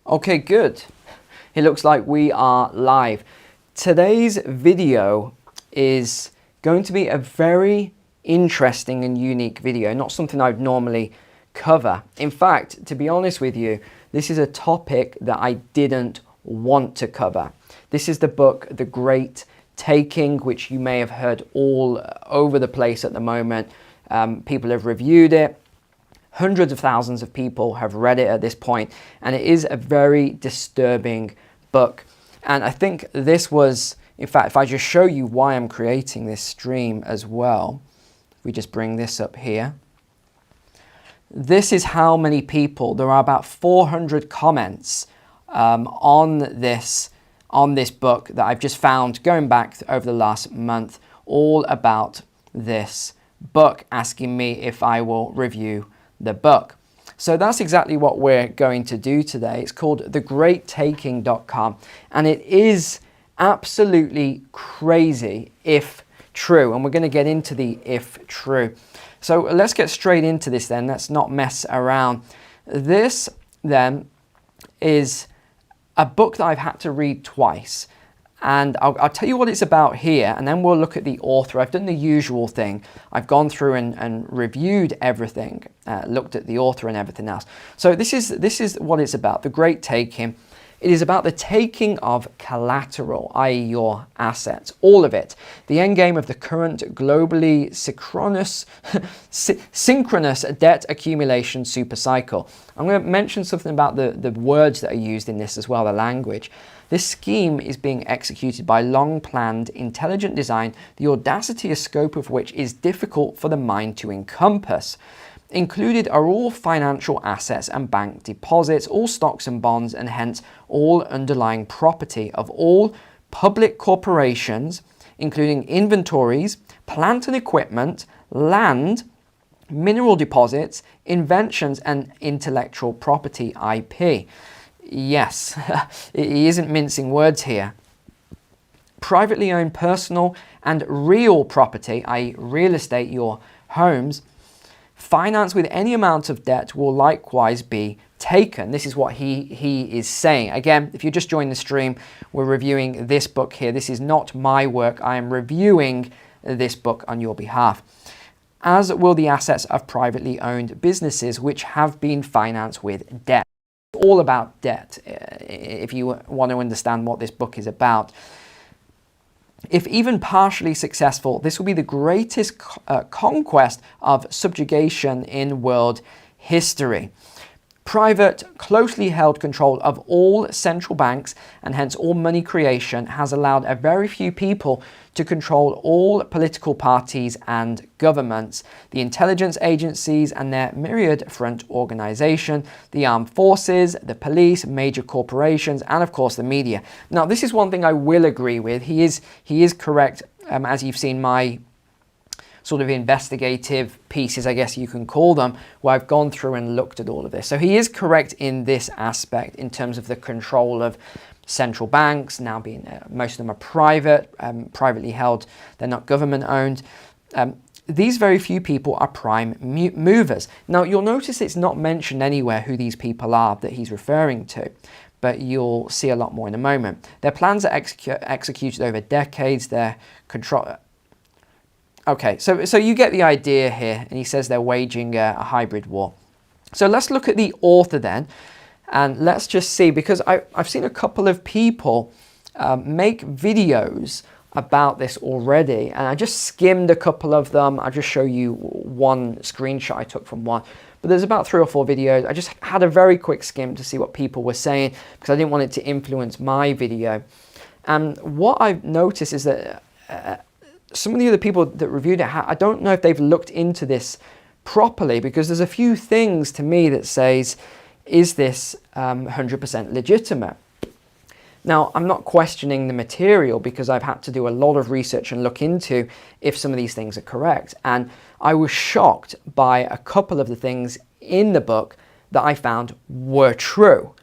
Okay, good. It looks like we are live. Today's video is going to be a very interesting and unique video, not something I'd normally cover. In fact, to be honest with you, this is a topic that I didn't want to cover. This is the book, The Great Taking, which you may have heard all over the place at the moment. People have reviewed it. Hundreds of thousands of people have read it at this point, and it is a very disturbing book. And I think this was, in fact, if I just show you why I'm creating this stream as well, if we just bring this up here. This is how many people, there are about 400 comments on this book that I've just found going back over the last month, all about this book, asking me if I will review the book. So that's exactly what we're going to do today. It's called thegreattaking.com, and it is absolutely crazy if true, and we're going to get into the if true. So let's get straight into this then. Let's not mess around. This then is a book that I've had to read twice. And I'll tell you what it's about here, and then we'll look at the author. I've done the usual thing. I've gone through and reviewed everything, looked at the author and everything else. So this is what it's about, The Great Taking. It is about the taking of collateral, i.e. your assets, all of it. The end game of the current globally synchronous debt accumulation supercycle. I'm going to mention something about the words that are used in this as well, the language. This scheme is being executed by long-planned, intelligent design, the audacity and scope of which is difficult for the mind to encompass. Included are all financial assets and bank deposits, all stocks and bonds, and hence all underlying property of all public corporations, including inventories, plant and equipment, land, mineral deposits, inventions, and intellectual property, IP. Yes, he isn't mincing words here. Privately owned personal and real property, i.e. real estate, your homes, finance with any amount of debt will likewise be taken. This is what he is saying. Again, if you just joined the stream, we're reviewing this book here. This is not my work. I am reviewing this book on your behalf. As will the assets of privately owned businesses which have been financed with debt. All about debt, if you want to understand what this book is about. If even partially successful, this will be the greatest conquest of subjugation in world history. Private, closely held control of all central banks and hence all money creation has allowed a very few people to control all political parties and governments, the intelligence agencies and their myriad front organization, the armed forces, the police, major corporations, and of course the media. Now, this is one thing I will agree with. He is correct, as you've seen my sort of investigative pieces, I guess you can call them, where I've gone through and looked at all of this. So he is correct in this aspect in terms of the control of central banks, now being, most of them are private, privately held, they're not government owned. These very few people are prime movers. Now you'll notice it's not mentioned anywhere who these people are that he's referring to, but you'll see a lot more in a moment. Their plans are executed over decades, their control. Okay, so you get the idea here, and he says they're waging a hybrid war. So let's look at the author then, and let's just see, because I've seen a couple of people make videos about this already, and I just skimmed a couple of them. I'll just show you one screenshot I took from one, but there's about 3 or 4 videos. I just had a very quick skim to see what people were saying, because I didn't want it to influence my video. And what I've noticed is that some of the other people that reviewed it, I don't know if they've looked into this properly, because there's a few things to me that says, is this 100% legitimate? Now, I'm not questioning the material, because I've had to do a lot of research and look into if some of these things are correct. And I was shocked by a couple of the things in the book that I found were true.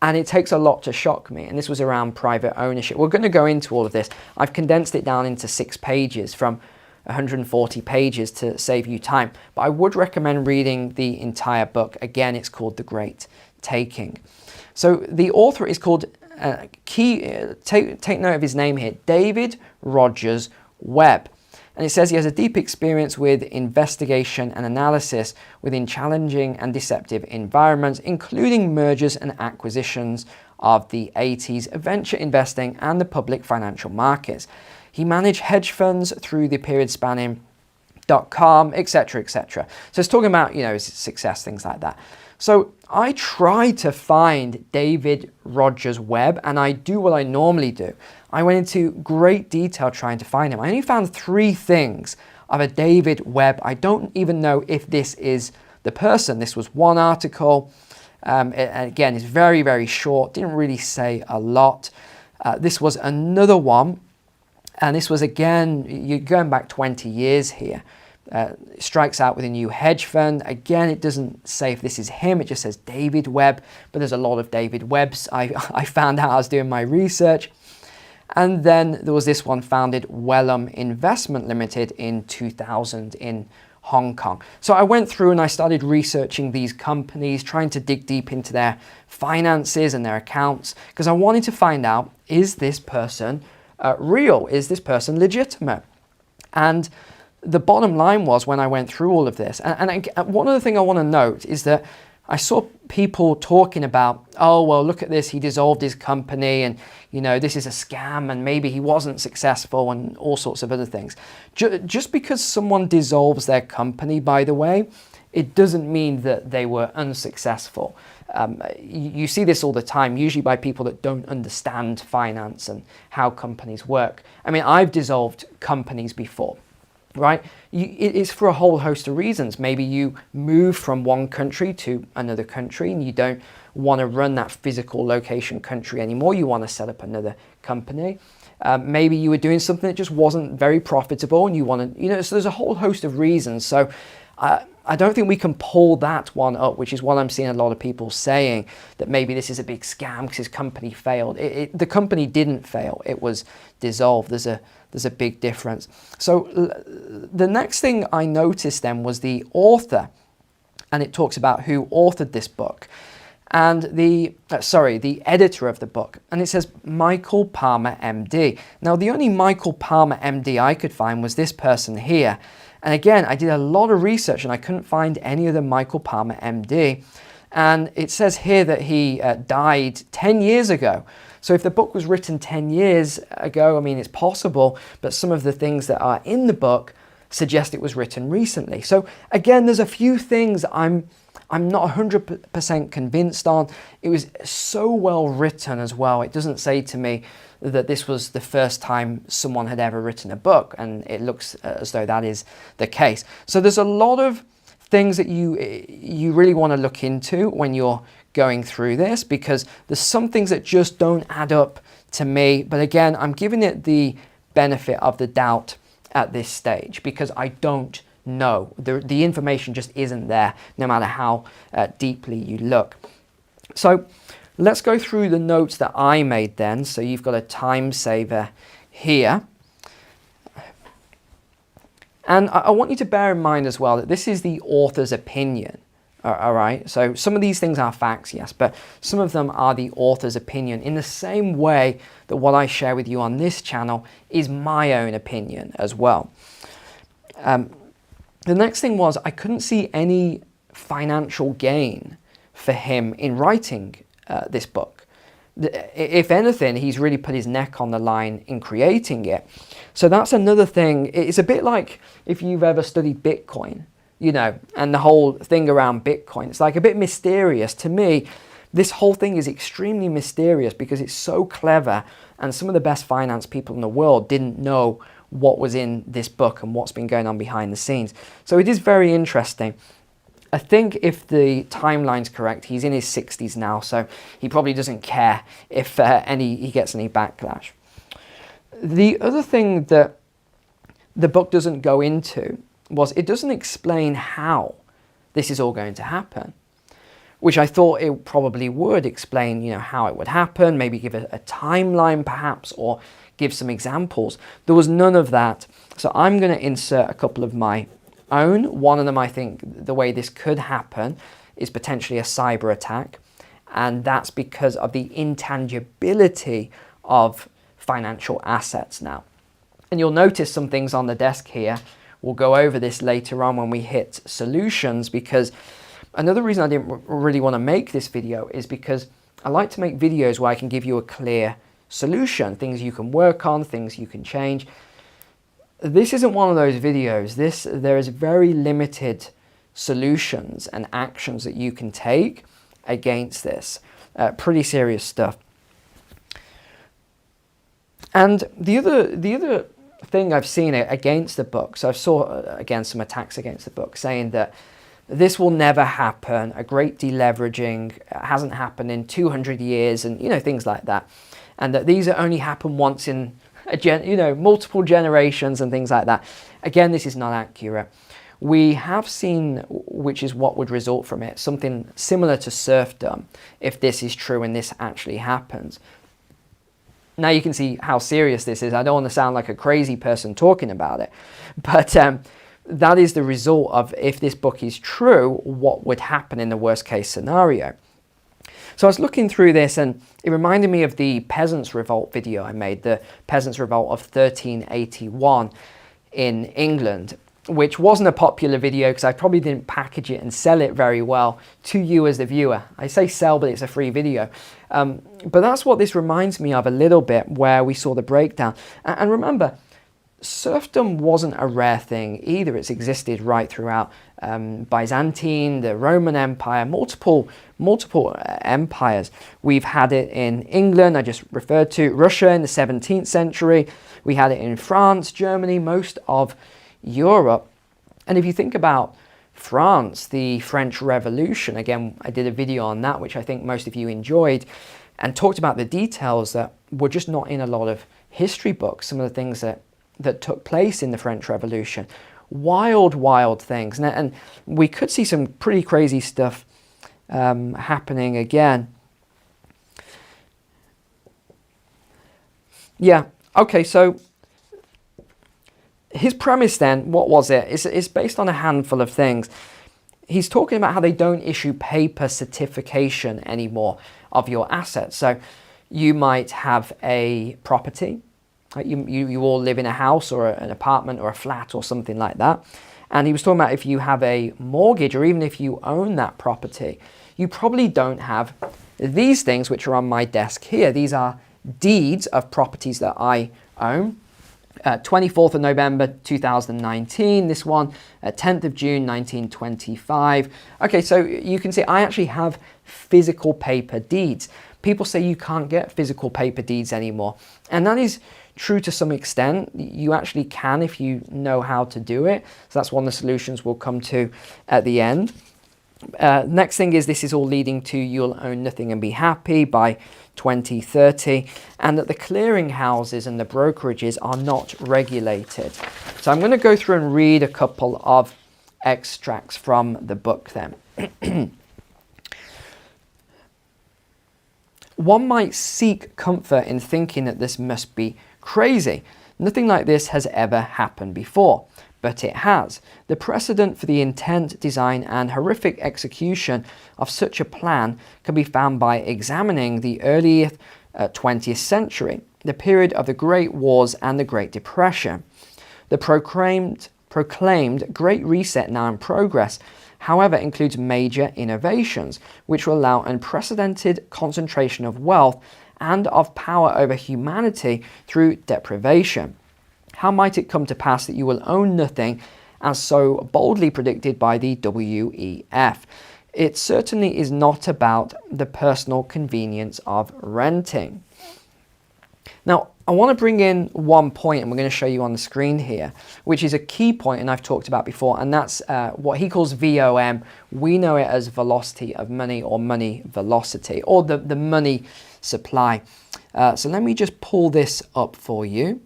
And it takes a lot to shock me. And this was around private ownership. We're going to go into all of this. I've condensed it down into 6 pages from 140 pages to save you time, but I would recommend reading the entire book. Again, it's called The Great Taking. So the author is called, take note of his name here, David Rogers Webb. And it says he has a deep experience with investigation and analysis within challenging and deceptive environments, including mergers and acquisitions of the 80s, venture investing, and the public financial markets. He managed hedge funds through the period spanning .com, etc., etc. So it's talking about, his success, things like that. So I tried to find David Rogers Webb, and I do what I normally do. I went into great detail trying to find him. I only found 3 things of a David Webb. I don't even know if this is the person. This was one article. Again, it's very, very short. Didn't really say a lot. This was another one. And this was, again, you're going back 20 years here. Strikes out with a new hedge fund. Again, it doesn't say if this is him. It just says David Webb. But there's a lot of David Webbs. I found out I was doing my research. And then there was this one, founded Wellum Investment Limited in 2000 in Hong Kong. So I went through and I started researching these companies, trying to dig deep into their finances and their accounts, because I wanted to find out, is this person real? Is this person legitimate? And the bottom line was, when I went through all of this, and one other thing I want to note is that I saw people talking about, oh, well, look at this, he dissolved his company and, this is a scam and maybe he wasn't successful and all sorts of other things. Just because someone dissolves their company, by the way, it doesn't mean that they were unsuccessful. You see this all the time, usually by people that don't understand finance and how companies work. I mean, I've dissolved companies before. Right? It's for a whole host of reasons. Maybe you move from one country to another country and you don't want to run that physical location country anymore. You want to set up another company. Maybe you were doing something that just wasn't very profitable and you want to, so there's a whole host of reasons. So I don't think we can pull that one up, which is what I'm seeing a lot of people saying, that maybe this is a big scam because his company failed. The company didn't fail. It was dissolved. There's a big difference. So the next thing I noticed then was the author, and it talks about who authored this book, and the editor of the book, and it says Michael Palmer, MD. Now, the only Michael Palmer, MD I could find was this person here. And again, I did a lot of research and I couldn't find any other Michael Palmer, MD. And it says here that he died 10 years ago. So if the book was written 10 years ago, I mean, it's possible, but some of the things that are in the book suggest it was written recently. So again, there's a few things I'm not 100% convinced on. It was so well written as well. It doesn't say to me that this was the first time someone had ever written a book, and it looks as though that is the case. So there's a lot of things that you really want to look into when you're going through this, because there's some things that just don't add up to me. But again, I'm giving it the benefit of the doubt at this stage because I don't know. The information just isn't there, no matter how deeply you look. So let's go through the notes that I made then. So you've got a time saver here. And I want you to bear in mind as well that this is the author's opinion. All right, so some of these things are facts, yes, but some of them are the author's opinion, in the same way that what I share with you on this channel is my own opinion as well. The next thing was, I couldn't see any financial gain for him in writing this book. If anything, he's really put his neck on the line in creating it. So that's another thing. It's a bit like if you've ever studied Bitcoin, and the whole thing around Bitcoin. It's like a bit mysterious. To me, this whole thing is extremely mysterious because it's so clever, and some of the best finance people in the world didn't know what was in this book and what's been going on behind the scenes. So it is very interesting. I think if the timeline's correct, he's in his 60s now, so he probably doesn't care if he gets any backlash. The other thing that the book doesn't go into was it doesn't explain how this is all going to happen. which I thought it probably would explain, how it would happen, maybe give a timeline perhaps, or give some examples. There was none of that. So I'm going to insert a couple of my own. One of them, I think the way this could happen is potentially a cyber attack. And that's because of the intangibility of financial assets now. And you'll notice some things on the desk here. We'll go over this later on when we hit solutions, because another reason I didn't really want to make this video is because I like to make videos where I can give you a clear solution, things you can work on, things you can change. This isn't one of those videos. There is very limited solutions and actions that you can take against this. Pretty serious stuff. And the other thing I've seen against the book, so I saw again some attacks against the book saying that this will never happen, a great deleveraging hasn't happened in 200 years, and things like that, and that these only happen once in multiple generations and things like that. Again, this is not accurate. We have seen, which is what would result from it, something similar to serfdom, if this is true and this actually happens. Now you can see how serious this is. I don't want to sound like a crazy person talking about it, but that is the result of, if this book is true, what would happen in the worst case scenario. So I was looking through this, and it reminded me of the Peasants' Revolt video I made, the Peasants' Revolt of 1381 in England, which wasn't a popular video because I probably didn't package it and sell it very well to you as the viewer. I say sell, but it's a free video. But that's what this reminds me of a little bit, where we saw the breakdown. And remember, serfdom wasn't a rare thing either. It's existed right throughout Byzantine, the Roman Empire, multiple empires. We've had it in England, I just referred to, Russia in the 17th century. We had it in France, Germany, most of Europe. And if you think about France, the French Revolution, again, I did a video on that, which I think most of you enjoyed, and talked about the details that were just not in a lot of history books, some of the things that took place in the French Revolution. Wild things. And we could see some pretty crazy stuff happening again. Yeah, okay, so his premise then, what was it? It's based on a handful of things. He's talking about how they don't issue paper certification anymore of your assets. So you might have a property. You all live in a house or an apartment or a flat or something like that. And he was talking about if you have a mortgage, or even if you own that property, you probably don't have these things which are on my desk here. These are deeds of properties that I own. 24th of November 2019, this one, 10th of June 1925. Okay, so you can see I actually have physical paper deeds. People say you can't get physical paper deeds anymore, and that is true to some extent. You actually can if you know how to do it. So that's one of the solutions we'll come to at the end. Next thing is, this is all leading to you'll own nothing and be happy by 2030, and that the clearing houses and the brokerages are not regulated. So I'm going to go through and read a couple of extracts from the book then. One might seek comfort in thinking that this must be crazy. Nothing like this has ever happened before, but it has. The precedent for the intent, design, and horrific execution of such a plan can be found by examining the early 20th century, the period of the Great Wars and the Great Depression. The proclaimed Great Reset now in progress, however, includes major innovations, which will allow unprecedented concentration of wealth and of power over humanity through deprivation. How might it come to pass that you will own nothing, as so boldly predicted by the WEF? It certainly is not about the personal convenience of renting. Now, I want to bring in one point, and we're going to show you on the screen here, which is a key point, and I've talked about before, and that's what he calls VOM. We know it as velocity of money, or money velocity, or the money supply. So let me just pull this up for you.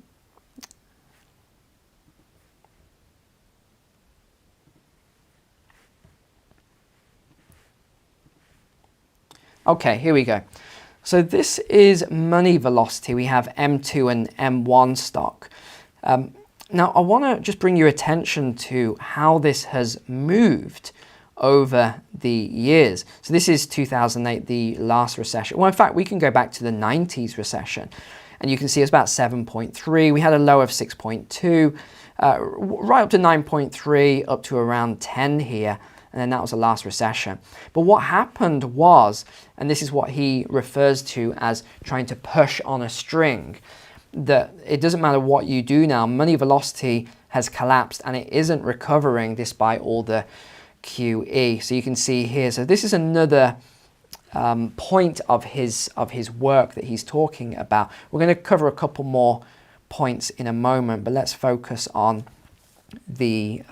Okay, here we go. So this is money velocity. We have M2 and M1 stock. Now I want to just bring your attention to how this has moved over the years. So this is 2008, the last recession. Well, in fact, we can go back to the 90s recession, and you can see it's about 7.3. We had a low of 6.2, right up to 9.3, up to around 10 here. And then that was the last recession. But what happened was, and this is what he refers to as trying to push on a string, that it doesn't matter what you do now, money velocity has collapsed and it isn't recovering despite all the QE. So you can see here, so this is another point of his work that he's talking about. We're going to cover a couple more points in a moment, but let's focus on the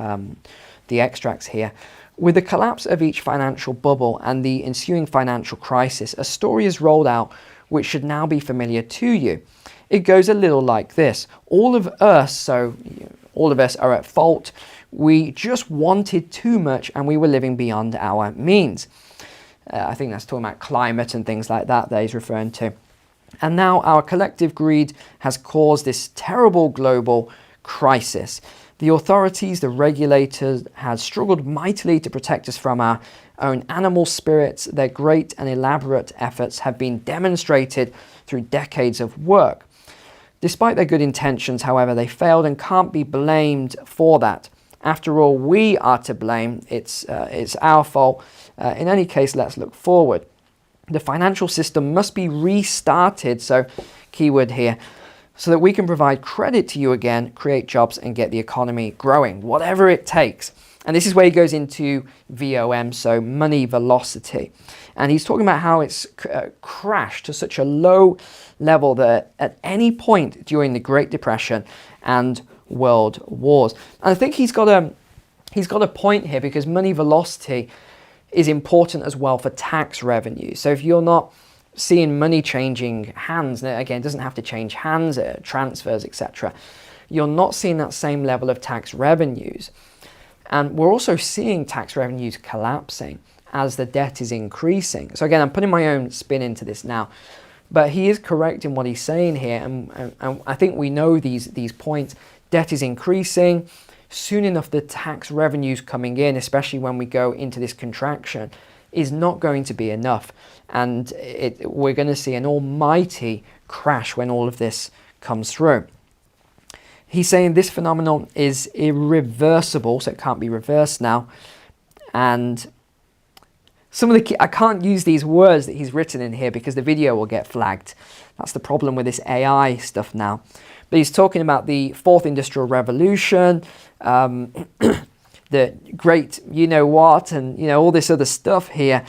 extracts here. With the collapse of each financial bubble and the ensuing financial crisis, a story is rolled out which should now be familiar to you. It goes a little like this. All of us are at fault. We just wanted too much and we were living beyond our means. I think that's talking about climate and things like that he's referring to. And now our collective greed has caused this terrible global crisis. The authorities, the regulators, have struggled mightily to protect us from our own animal spirits. Their great and elaborate efforts have been demonstrated through decades of work. Despite their good intentions, however, they failed and can't be blamed for that. After all, we are to blame. It's our fault. In any case, let's look forward. The financial system must be restarted, so keyword here, so that we can provide credit to you again, create jobs and get the economy growing, whatever it takes. And this is where he goes into VOM, so money velocity. And he's talking about how it's crashed to such a low level that at any point during the Great Depression and World Wars. And I think he's got a point here, because money velocity is important as well for tax revenue. So if you're not seeing money changing hands, again, it doesn't have to change hands, transfers, etc. You're not seeing that same level of tax revenues. And we're also seeing tax revenues collapsing as the debt is increasing. So again, I'm putting my own spin into this now, but he is correct in what he's saying here. And I think we know these points. Debt is increasing. Soon enough, the tax revenues coming in, especially when we go into this contraction, is not going to be enough. And we're going to see an almighty crash when all of this comes through. He's saying this phenomenon is irreversible, so it can't be reversed now. And some of the key, I can't use these words that he's written in here because the video will get flagged. That's the problem with this AI stuff now. But he's talking about the fourth industrial revolution, the great you-know-what, and all this other stuff here.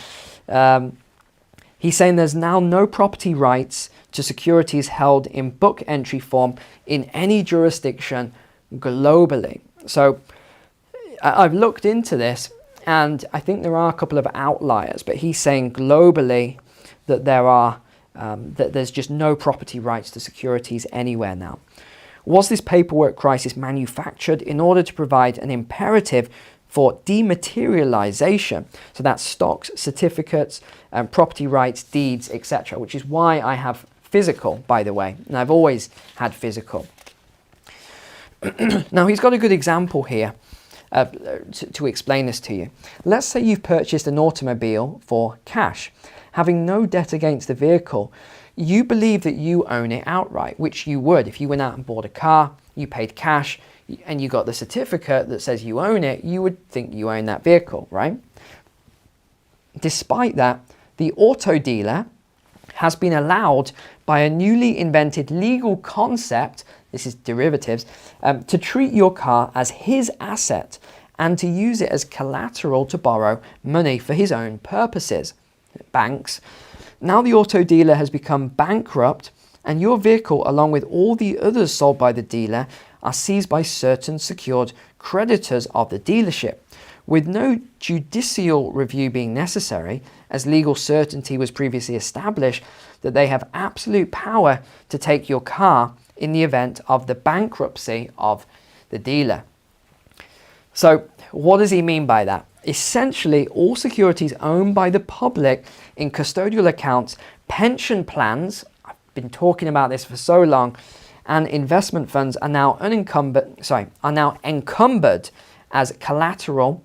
He's saying there's now no property rights to securities held in book entry form in any jurisdiction globally. So I've looked into this, and I think there are a couple of outliers, but he's saying globally that there's just no property rights to securities anywhere now. Was this paperwork crisis manufactured in order to provide an imperative for dematerialization? So that's stocks, certificates, property rights, deeds, etc., which is why I have physical, by the way, and I've always had physical. Now, he's got a good example here to explain this to you. Let's say you've purchased an automobile for cash. Having no debt against the vehicle, you believe that you own it outright, which you would. If you went out and bought a car, you paid cash, and you got the certificate that says you own it, you would think you own that vehicle, right? Despite that, the auto dealer has been allowed by a newly invented legal concept, this is derivatives, to treat your car as his asset and to use it as collateral to borrow money for his own purposes. Banks. Now the auto dealer has become bankrupt, and your vehicle, along with all the others sold by the dealer, are seized by certain secured creditors of the dealership. With no judicial review being necessary, as legal certainty was previously established that they have absolute power to take your car in the event of the bankruptcy of the dealer. So what does he mean by that? essentially all securities owned by the public in custodial accounts, pension plans, I've been talking about this for so long, and investment funds are now encumbered as collateral,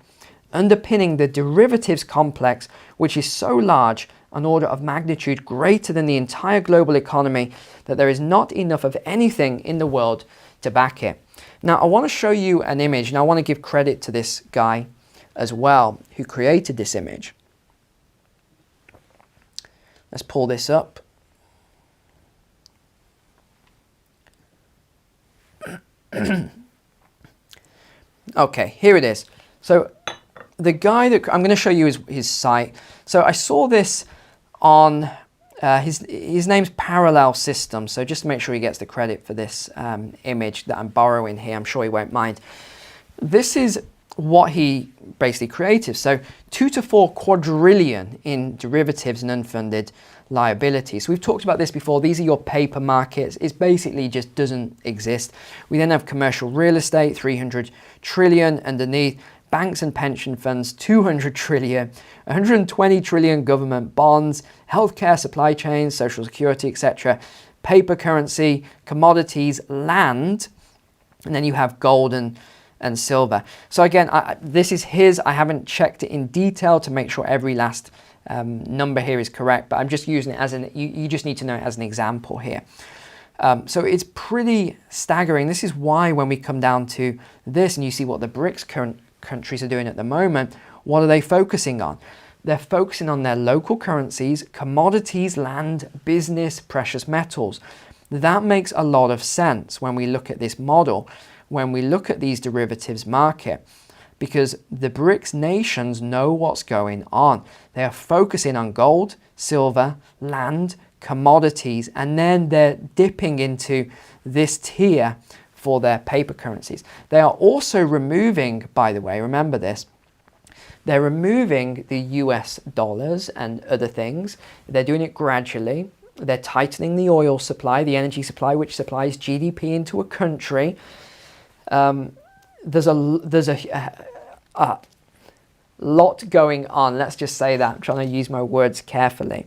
underpinning the derivatives complex, which is so large, an order of magnitude greater than the entire global economy, that there is not enough of anything in the world to back it. Now, I want to show you an image, and I want to give credit to this guy as well who created this image. Let's pull this up. Okay, here it is. So the guy that I'm going to show you his site. So I saw this on his name's Parallel Systems. So just to make sure he gets the credit for this image that I'm borrowing here, I'm sure he won't mind. This is what he basically created. So 2 to 4 quadrillion in derivatives and unfunded liabilities. We've talked about this before. These are your paper markets. It basically just doesn't exist. We then have commercial real estate, 300 trillion underneath, banks and pension funds, 200 trillion, 120 trillion government bonds, healthcare, supply chains, social security, etc., paper currency, commodities, land, and then you have gold and silver. So again, this is his. I haven't checked it in detail to make sure every last number here is correct, but I'm just using it as you just need to know it as an example here. So it's pretty staggering. This is why when we come down to this and you see what the BRICS countries are doing at the moment, what are they focusing on? They're focusing on their local currencies, commodities, land, business, precious metals. That makes a lot of sense when we look at this model, when we look at these derivatives market, because the BRICS nations know what's going on. They are focusing on gold, silver, land, commodities, and then they're dipping into this tier for their paper currencies. They are also removing, by the way, remember this, they're removing the US dollars and other things. They're doing it gradually. They're tightening the oil supply, the energy supply, which supplies GDP into a country. There's a lot going on. Let's just say that. I'm trying to use my words carefully.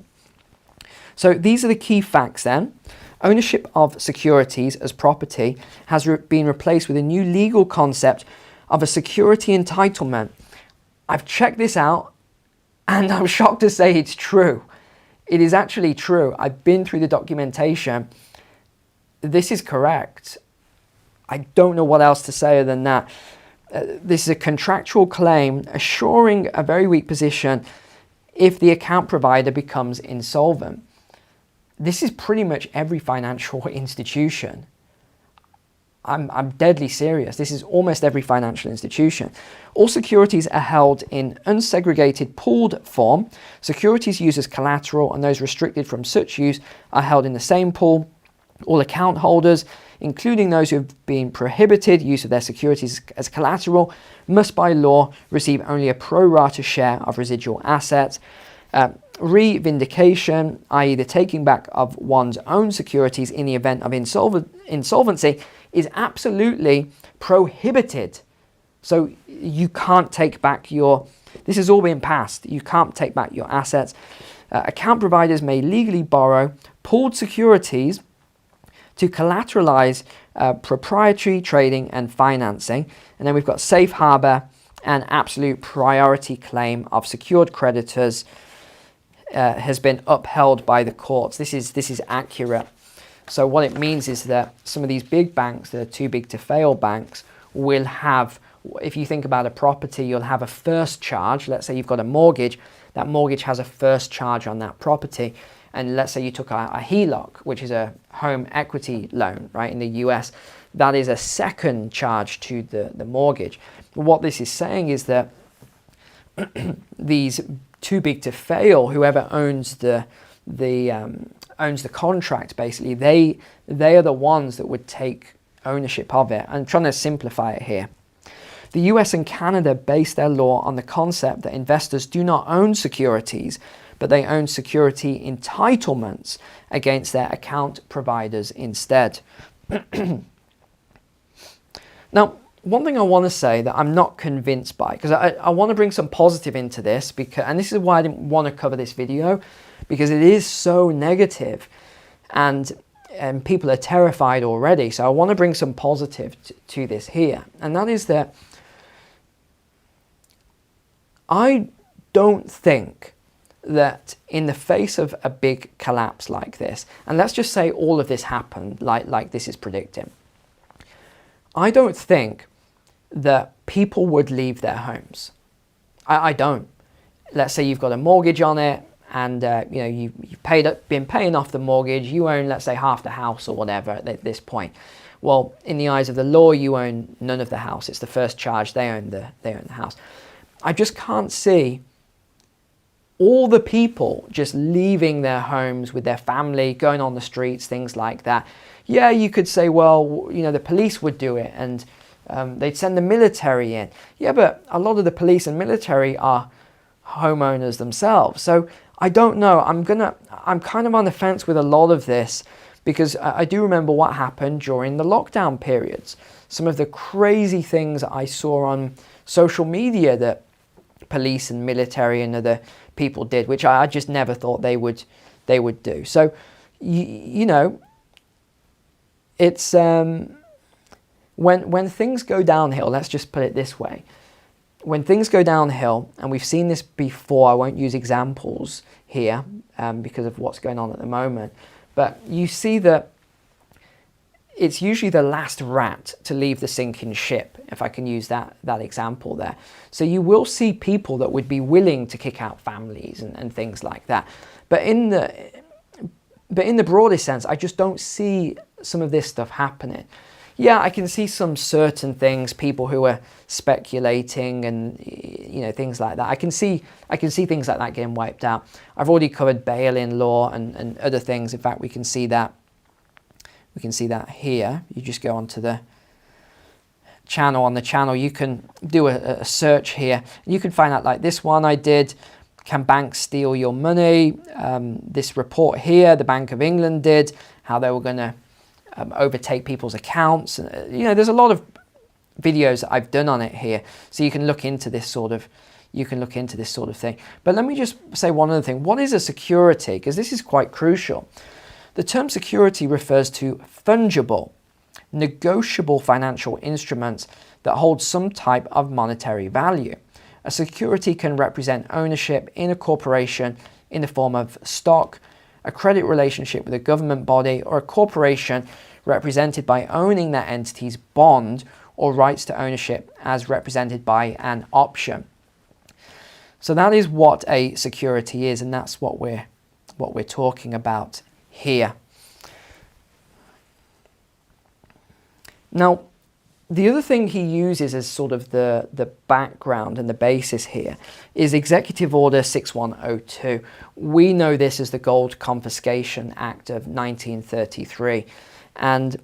So these are the key facts then. Ownership of securities as property has been replaced with a new legal concept of a security entitlement. I've checked this out and I'm shocked to say it's true. It is actually true. I've been through the documentation. This is correct. I don't know what else to say other than that. This is a contractual claim assuring a very weak position if the account provider becomes insolvent. This is pretty much every financial institution. I'm deadly serious. This is almost every financial institution. All securities are held in unsegregated pooled form. Securities used as collateral and those restricted from such use are held in the same pool. All account holders, including those who have been prohibited use of their securities as collateral, must by law receive only a pro rata share of residual assets. Revindication, i.e. the taking back of one's own securities in the event of insolvency, is absolutely prohibited. So you can't take back this has all been passed. You can't take back your assets. Account providers may legally borrow pooled securities to collateralize proprietary trading and financing. And then we've got safe harbor and absolute priority claim of secured creditors has been upheld by the courts. This is accurate. So what it means is that some of these big banks that are too big to fail banks will have, if you think about a property, you'll have a first charge. Let's say you've got a mortgage. That mortgage has a first charge on that property. And let's say you took a HELOC, which is a home equity loan, right, in the US. That is a second charge to the mortgage. What this is saying is that these too big to fail, whoever owns the contract, basically, they are the ones that would take ownership of it. I'm trying to simplify it here. The US and Canada base their law on the concept that investors do not own securities, but they own security entitlements against their account providers instead. Now, one thing I want to say that I'm not convinced by, because I want to bring some positive into this, because, and this is why I didn't want to cover this video, because it is so negative and people are terrified already. So I want to bring some positive to this here. And that is that I don't think that in the face of a big collapse like this, and let's just say all of this happened like this is predicting, I don't think that people would leave their homes. I don't. Let's say you've got a mortgage on it, and you know, you've been paying off the mortgage. You own, let's say, half the house or whatever at this point. Well, in the eyes of the law, you own none of the house. It's the first charge. They own the house. I just can't see all the people just leaving their homes with their family, going on the streets, things like that. Yeah, you could say, well, you know, the police would do it, and they'd send the military in. Yeah, but a lot of the police and military are homeowners themselves. So I don't know. I'm kind of on the fence with a lot of this, because I do remember what happened during the lockdown periods. Some of the crazy things I saw on social media that police and military and other people did, which I just never thought they would do. So you know, it's when things go downhill, let's just put it this way. When things go downhill, and we've seen this before, I won't use examples here because of what's going on at the moment, but you see that it's usually the last rat to leave the sinking ship, if I can use that example there. So you will see people that would be willing to kick out families and things like that. But in the broadest sense, I just don't see some of this stuff happening. Yeah, I can see some certain things, people who are speculating and, you know, things like that. I can see things like that getting wiped out. I've already covered bail-in law and other things. In fact, we can see that. We can see that here. You just go onto the channel. On the channel, you can do a search here. You can find out, like this one I did. Can banks steal your money? This report here, the Bank of England did, how they were going to overtake people's accounts. You know, there's a lot of videos that I've done on it here, so you can look into this sort of thing. But let me just say one other thing. What is a security? Because this is quite crucial. The term security refers to fungible, negotiable financial instruments that hold some type of monetary value. A security can represent ownership in a corporation in the form of stock, a credit relationship with a government body, or a corporation represented by owning that entity's bond or rights to ownership as represented by an option. So that is what a security is, and that's what we're talking about here. Now, the other thing he uses as sort of the background and the basis here is Executive Order 6102. We know this as the Gold Confiscation Act of 1933. And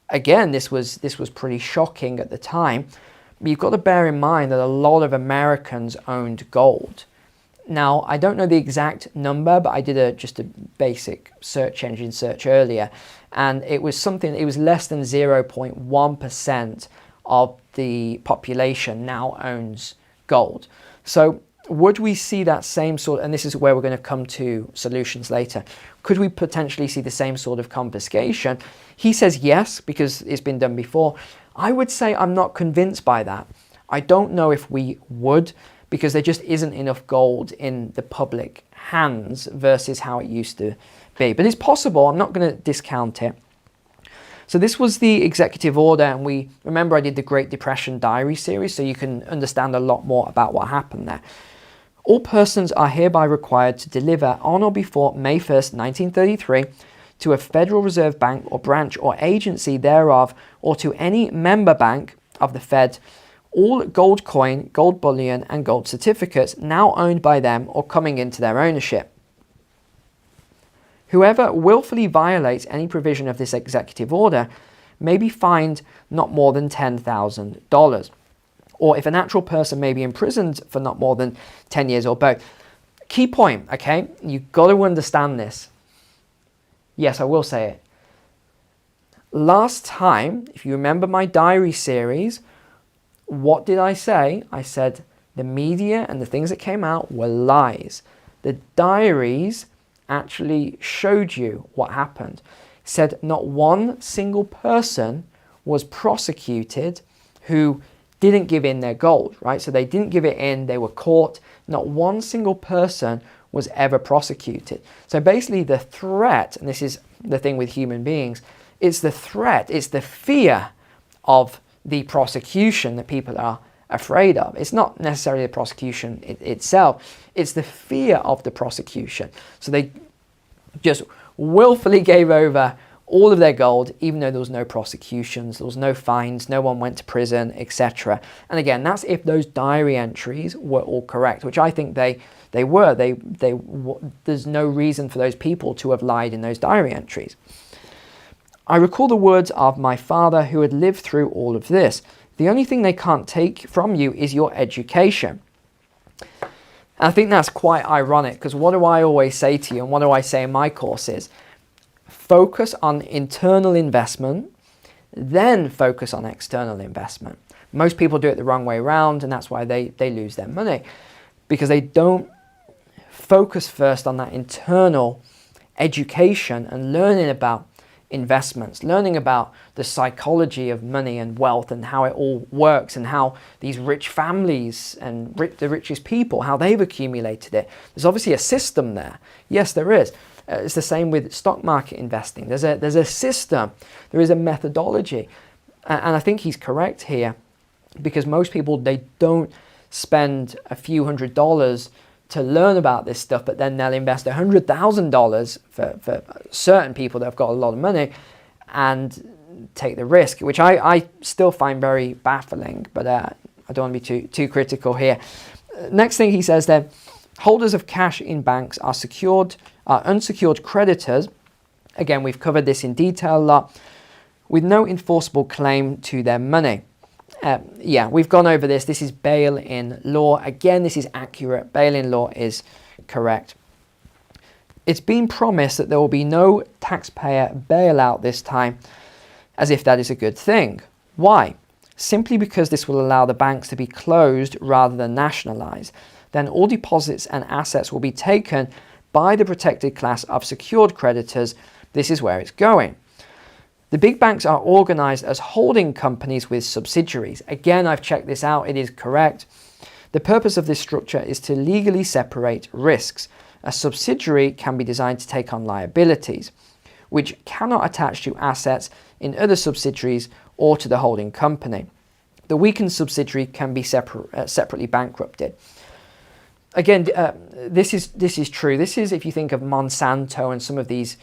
again, this was pretty shocking at the time. But you've got to bear in mind that a lot of Americans owned gold. Now, I don't know the exact number, but I did just a basic search engine search earlier, and it was less than 0.1% of the population now owns gold. So would we see that same sort, and this is where we're going to come to solutions later, could we potentially see the same sort of confiscation? He says yes, because it's been done before. I would say I'm not convinced by that. I don't know if we would, because there just isn't enough gold in the public hands versus how it used to be. But it's possible. I'm not going to discount it. So this was the executive order, and we remember I did the Great Depression Diary series, so you can understand a lot more about what happened there. All persons are hereby required to deliver on or before May 1st, 1933, to a Federal Reserve Bank or branch or agency thereof, or to any member bank of the Fed, all gold coin, gold bullion, and gold certificates now owned by them or coming into their ownership. Whoever willfully violates any provision of this executive order may be fined not more than $10,000, or if a natural person may be imprisoned for not more than 10 years or both. Key point, okay? You've got to understand this. Yes, I will say it. Last time, if you remember my diary series, What did I say? I said the media and the things that came out were lies. The diaries actually showed you what happened. It said not one single person was prosecuted who didn't give in their gold, right? So they didn't give it in, they were caught. Not one single person was ever prosecuted. So basically the threat, and this is the thing with human beings, it's the threat, it's the fear of the prosecution that people are afraid of. It's not necessarily the prosecution itself, it's the fear of the prosecution. So they just willfully gave over all of their gold, even though there was no prosecutions, there was no fines, no one went to prison, etc. And again, that's if those diary entries were all correct, which I think they were. There's no reason for those people to have lied in those diary entries. I recall the words of my father who had lived through all of this. The only thing they can't take from you is your education. And I think that's quite ironic, because what do I always say to you, and what do I say in my courses? Focus on internal investment, then focus on external investment. Most people do it the wrong way around, and that's why they lose their money, because they don't focus first on that internal education and learning about investments, learning about the psychology of money and wealth and how it all works, and how these rich families and the richest people, how they've accumulated it. There's obviously a system there. Yes, there is. It's the same with stock market investing. There's a system, there is a methodology. And I think he's correct here, because most people, they don't spend a few $100s to learn about this stuff, but then they'll invest $100,000 for certain people that have got a lot of money and take the risk, which I still find very baffling, but I don't want to be too critical here. Next thing he says there, holders of cash in banks are unsecured creditors. Again, we've covered this in detail a lot, with no enforceable claim to their money. Yeah, we've gone over this. This is bail-in law. Again, this is accurate. Bail-in law is correct. It's been promised that there will be no taxpayer bailout this time, as if that is a good thing. Why? Simply because this will allow the banks to be closed rather than nationalized. Then all deposits and assets will be taken by the protected class of secured creditors. This is where it's going. The big banks are organized as holding companies with subsidiaries. Again, I've checked this out. It is correct. The purpose of this structure is to legally separate risks. A subsidiary can be designed to take on liabilities, which cannot attach to assets in other subsidiaries or to the holding company. The weakened subsidiary can be separately bankrupted. Again, this is true. This is, if you think of Monsanto and some of these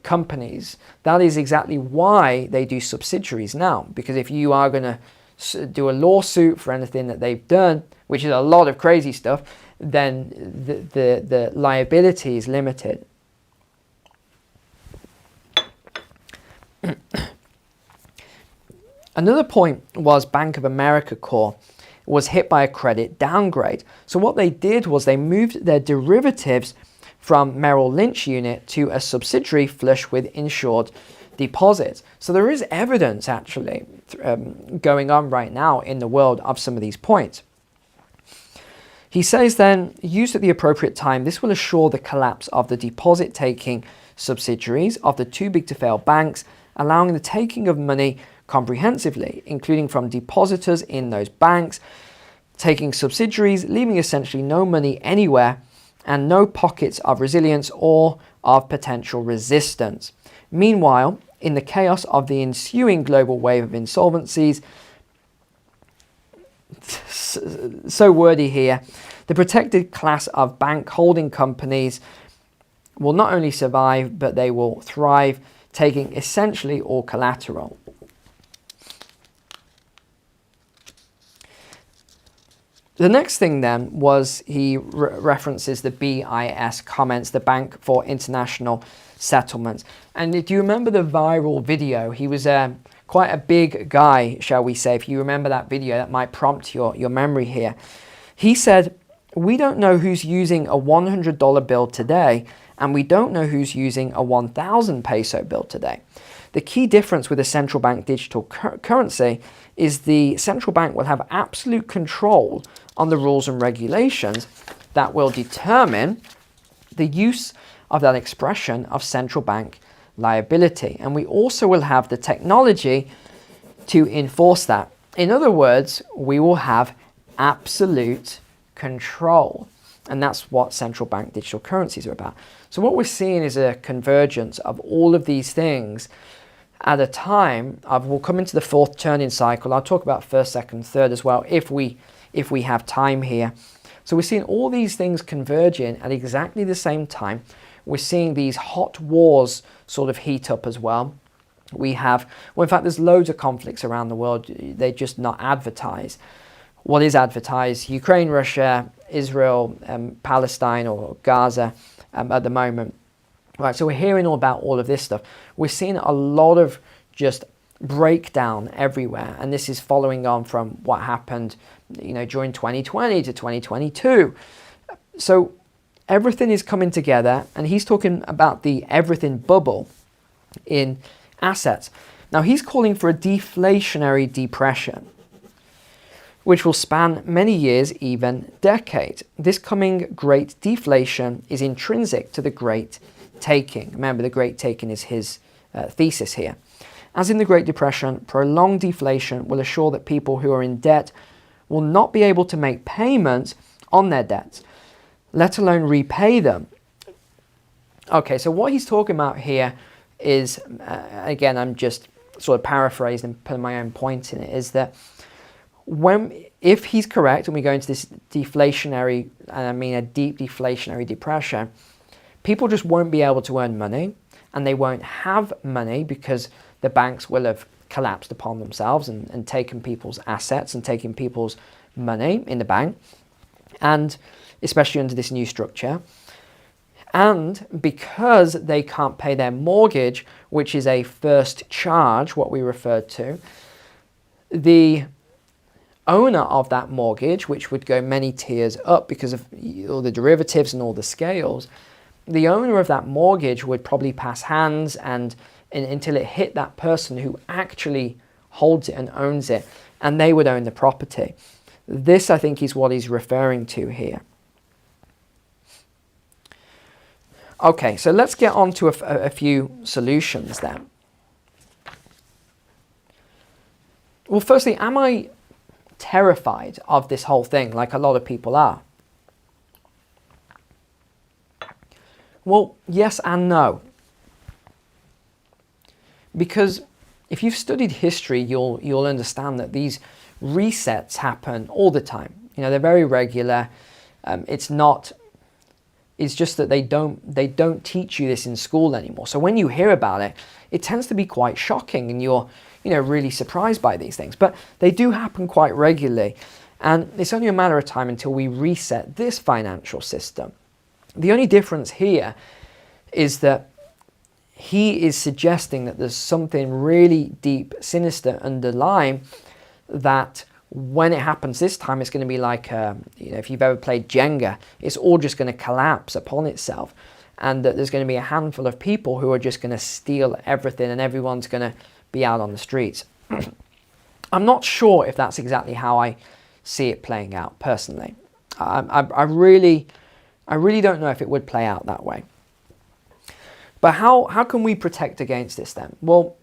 companies, that is exactly why they do subsidiaries now. Because if you are going to do a lawsuit for anything that they've done, which is a lot of crazy stuff, then the liability is limited. Another point was Bank of America Corp was hit by a credit downgrade. So what they did was they moved their derivatives from Merrill Lynch unit to a subsidiary flush with insured deposits. So there is evidence actually going on right now in the world of some of these points. He says then, used at the appropriate time, this will assure the collapse of the deposit-taking subsidiaries of the too big to fail banks, allowing the taking of money comprehensively, including from depositors in those banks, taking subsidiaries, leaving essentially no money anywhere and no pockets of resilience or of potential resistance. Meanwhile, in the chaos of the ensuing global wave of insolvencies, so wordy here, the protected class of bank holding companies will not only survive, but they will thrive, taking essentially all collateral. The next thing then was he references the BIS comments, the Bank for International Settlements. And do you remember the viral video? He was quite a big guy, shall we say. If you remember that video, that might prompt your memory here. He said, "We don't know who's using a $100 bill today and we don't know who's using a 1,000 peso bill today. The key difference with a central bank digital currency is the central bank will have absolute control on the rules and regulations that will determine the use of that expression of central bank liability. And we also will have the technology to enforce that. In other words, we will have absolute control. And that's what central bank digital currencies are about. So what we're seeing is a convergence of all of these things at a time of, we'll come into the fourth turning cycle. I'll talk about first, second, third as well if we have time here. So we're seeing all these things converging at exactly the same time. We're seeing these hot wars sort of heat up as well. We have, well, in fact, there's loads of conflicts around the world. They're just not advertised. What is advertised? Ukraine, Russia, Israel, Palestine or Gaza at the moment. Right, so we're hearing all about all of this stuff. We're seeing a lot of just breakdown everywhere. And this is following on from what happened, during 2020 to 2022. So everything is coming together, and he's talking about the everything bubble in assets. Now he's calling for a deflationary depression, which will span many years, even decades. This coming great deflation is intrinsic to the great taking. Remember, the great taking is his thesis here. As in the Great Depression, prolonged deflation will assure that people who are in debt will not be able to make payments on their debts, let alone repay them. Okay, so what he's talking about here is, again, I'm just sort of paraphrasing and putting my own point in it, is that if he's correct and we go into this deflationary, and I mean a deep deflationary depression, people just won't be able to earn money, and they won't have money because the banks will have collapsed upon themselves and taken people's assets and taken people's money in the bank, and especially under this new structure. And because they can't pay their mortgage, which is a first charge, what we referred to, the owner of that mortgage, which would go many tiers up because of all the derivatives and all the scales, the owner of that mortgage would probably pass hands and until it hit that person who actually holds it and owns it, and they would own the property. This, I think, is what he's referring to here. Okay, so let's get on to a few solutions then. Well, firstly, am I terrified of this whole thing like a lot of people are? Well, yes and no. Because if you've studied history, you'll understand that these resets happen all the time. They're very regular. It's just that they don't teach you this in school anymore. So when you hear about it, it tends to be quite shocking, and you're really surprised by these things. But they do happen quite regularly, and it's only a matter of time until we reset this financial system. The only difference here is that he is suggesting that there's something really deep, sinister underlying, that when it happens this time, it's going to be like, if you've ever played Jenga, it's all just going to collapse upon itself. And that there's going to be a handful of people who are just going to steal everything, and everyone's going to be out on the streets. I'm not sure if that's exactly how I see it playing out personally. I really don't know if it would play out that way. But how can we protect against this then? Well,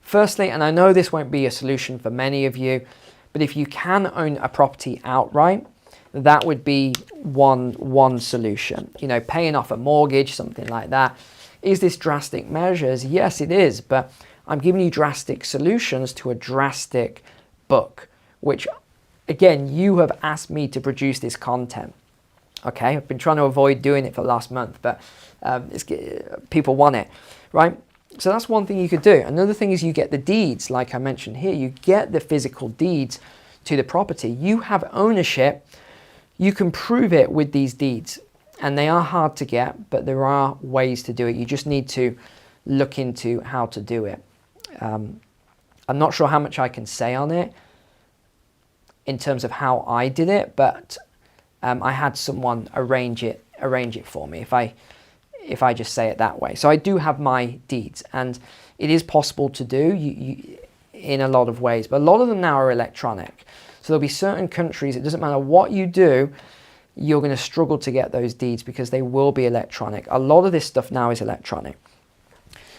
firstly, and I know this won't be a solution for many of you, but if you can own a property outright, that would be one solution. Paying off a mortgage, something like that. Is this drastic measures? Yes, it is, but I'm giving you drastic solutions to a drastic book, which, again, you have asked me to produce this content. Okay, I've been trying to avoid doing it for the last month, but people want it, right? So that's one thing you could do. Another thing is you get the deeds, like I mentioned here. You get the physical deeds to the property. You have ownership. You can prove it with these deeds, and they are hard to get, but there are ways to do it. You just need to look into how to do it. I'm not sure how much I can say on it in terms of how I did it, but I had someone arrange it for me. if I just say it that way. So I do have my deeds, and it is possible to do in a lot of ways, but a lot of them now are electronic. So there'll be certain countries, it doesn't matter what you do, you're going to struggle to get those deeds because they will be electronic. A lot of this stuff now is electronic.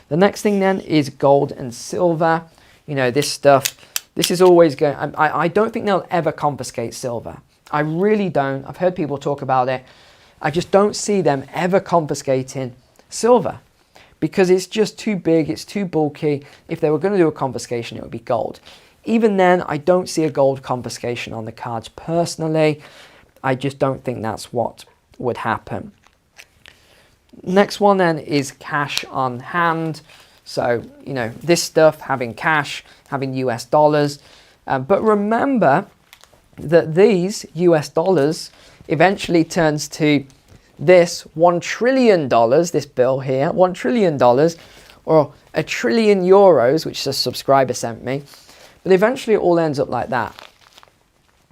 The next thing then is gold and silver. You know, this stuff, this is always going, I don't think they'll ever confiscate silver. I really don't. I've heard people talk about it. I just don't see them ever confiscating silver because it's just too big, it's too bulky. If they were going to do a confiscation, it would be gold. Even then, I don't see a gold confiscation on the cards personally. I just don't think that's what would happen. Next one then is cash on hand. So, you know, this stuff, having cash, having US dollars. But remember that these US dollars eventually turns to this $1 trillion, this bill here, $1 trillion, or €1 trillion, which a subscriber sent me. But eventually it all ends up like that.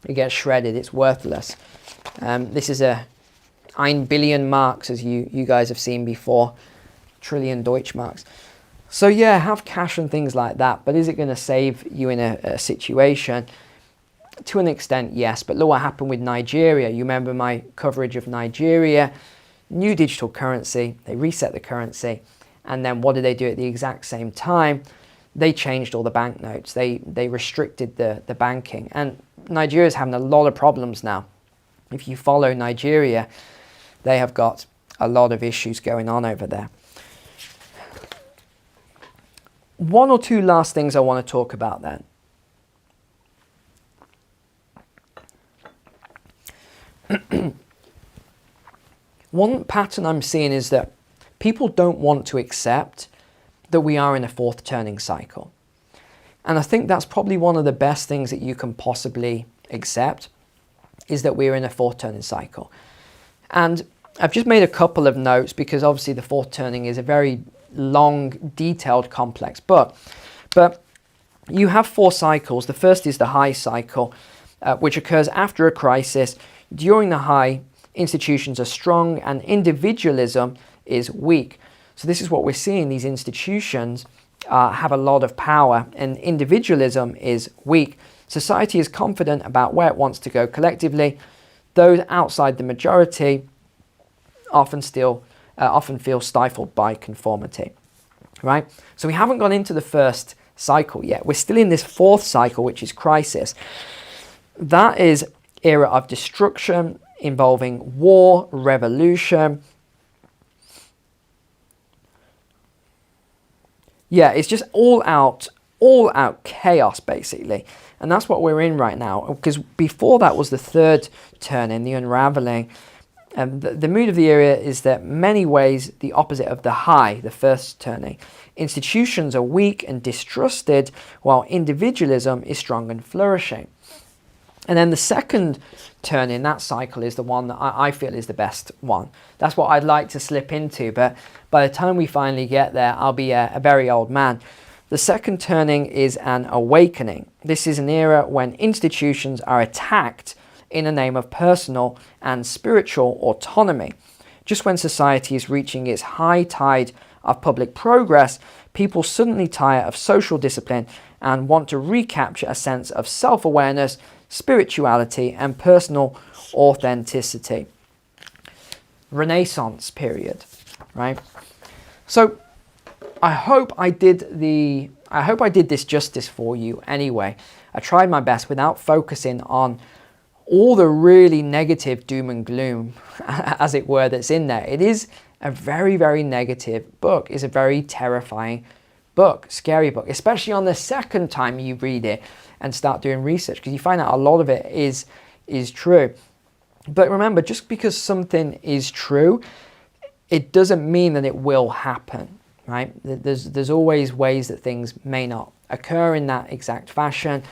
It gets shredded, it's worthless. This is a 1 billion marks, as you guys have seen before, trillion Deutschmarks. So yeah, have cash and things like that, but is it going to save you in a situation? To an extent, yes, but look what happened with Nigeria. You remember my coverage of Nigeria, new digital currency, they reset the currency, and then what did they do at the exact same time? They changed all the banknotes. They restricted the banking, and Nigeria's having a lot of problems now. If you follow Nigeria, they have got a lot of issues going on over there. One or two last things I want to talk about then. One pattern I'm seeing is that people don't want to accept that we are in a fourth turning cycle. And I think that's probably one of the best things that you can possibly accept, is that we're in a fourth turning cycle. And I've just made a couple of notes because obviously the fourth turning is a very long, detailed, complex book. But you have 4 cycles. The first is the high cycle, which occurs after a crisis. During the high, institutions are strong and individualism is weak. So this is what we're seeing. These institutions have a lot of power and individualism is weak. Society is confident about where it wants to go collectively. Those outside the majority often feel stifled by conformity, right? So we haven't gone into the first cycle yet. We're still in this fourth cycle, which is crisis. That is era of destruction involving war, revolution. Yeah, it's just all out chaos, basically. And that's what we're in right now. Because before that was the third turning, the unraveling. The mood of the era is that many ways the opposite of the high, the first turning. Institutions are weak and distrusted, while individualism is strong and flourishing. And then the second turn in that cycle is the one that I feel is the best one. That's what I'd like to slip into, but by the time we finally get there, I'll be a very old man. The second turning is an awakening. This is an era when institutions are attacked in the name of personal and spiritual autonomy. Just when society is reaching its high tide of public progress, people suddenly tire of social discipline and want to recapture a sense of self-awareness, spirituality, and personal authenticity. Renaissance period, right? So I hope I did this justice for you anyway. I tried my best without focusing on all the really negative doom and gloom, as it were, that's in there. It is a very, very negative book. It's a very terrifying book, scary book, especially on the second time you read it and start doing research, because you find out a lot of it is true. But remember, just because something is true, it doesn't mean that it will happen, right? There's always ways that things may not occur in that exact fashion.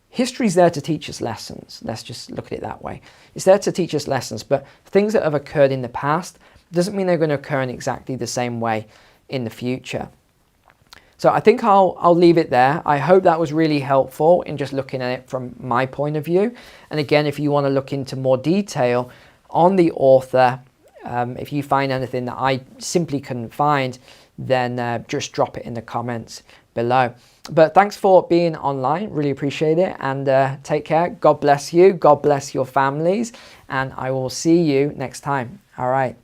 History's there to teach us lessons. Let's just look at it that way. It's there to teach us lessons, but things that have occurred in the past doesn't mean they're going to occur in exactly the same way in the future. So I think I'll leave it there. I hope that was really helpful in just looking at it from my point of view. And again, if you want to look into more detail on the author, If you find anything that I simply couldn't find, then just drop it in the comments below. But thanks for being online, really appreciate it, and take care. God bless you, God bless your families, and I will see you next time. All right.